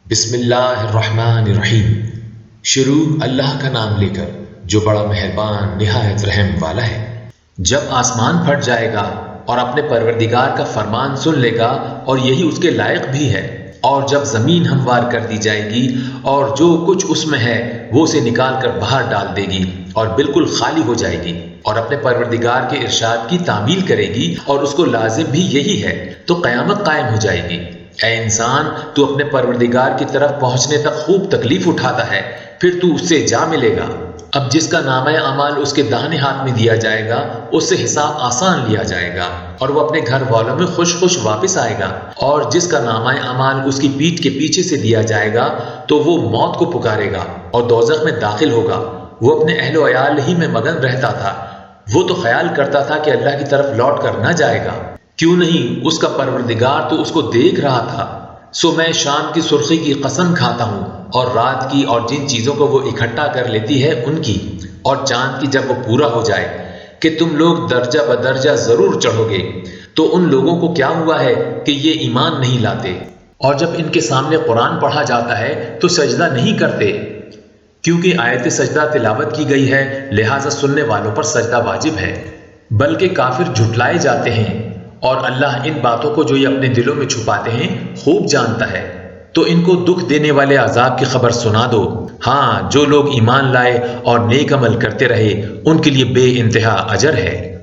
بسم اللہ الرحمن الرحیم۔ شروع اللہ کا نام لے کر جو بڑا مہربان نہایت رحم والا ہے۔ جب آسمان پھٹ جائے گا اور اپنے پروردگار کا فرمان سن لے گا اور یہی اس کے لائق بھی ہے، اور جب زمین ہموار کر دی جائے گی اور جو کچھ اس میں ہے وہ اسے نکال کر باہر ڈال دے گی اور بالکل خالی ہو جائے گی اور اپنے پروردگار کے ارشاد کی تعمیل کرے گی اور اس کو لازم بھی یہی ہے، تو قیامت قائم ہو جائے گی۔ اے انسان، تو اپنے پروردگار کی طرف پہنچنے تک خوب تکلیف اٹھاتا ہے، پھر تو اس سے جا ملے گا۔ اب جس کا نامہ اعمال اس کے داہنے ہاتھ میں دیا جائے گا، اس سے حساب آسان لیا جائے گا اور وہ اپنے گھر والوں میں خوش خوش واپس آئے گا، اور جس کا نامہ اعمال اس کی پیٹھ کے پیچھے سے دیا جائے گا تو وہ موت کو پکارے گا اور دوزخ میں داخل ہوگا۔ وہ اپنے اہل و عیال ہی میں مگن رہتا تھا، وہ تو خیال کرتا تھا کہ اللہ کی طرف لوٹ کر نہ جائے گا، کیوں نہیں اس کا پروردگار تو اس کو دیکھ رہا تھا۔ سو میں شام کی سرخی کی قسم کھاتا ہوں اور رات کی، اور جن چیزوں کو وہ اکٹھا کر لیتی ہے ان کی، اور چاند کی جب وہ پورا ہو جائے، کہ تم لوگ درجہ بدرجہ ضرور چڑھو گے۔ تو ان لوگوں کو کیا ہوا ہے کہ یہ ایمان نہیں لاتے، اور جب ان کے سامنے قرآن پڑھا جاتا ہے تو سجدہ نہیں کرتے، کیونکہ آیت سجدہ تلاوت کی گئی ہے، لہٰذا سننے والوں پر سجدہ واجب ہے، بلکہ کافر جھٹلائے جاتے ہیں، اور اللہ ان باتوں کو جو یہ اپنے دلوں میں چھپاتے ہیں خوب جانتا ہے۔ تو ان کو دکھ دینے والے عذاب کی خبر سنا دو۔ ہاں، جو لوگ ایمان لائے اور نیک عمل کرتے رہے ان کے لیے بے انتہا اجر ہے۔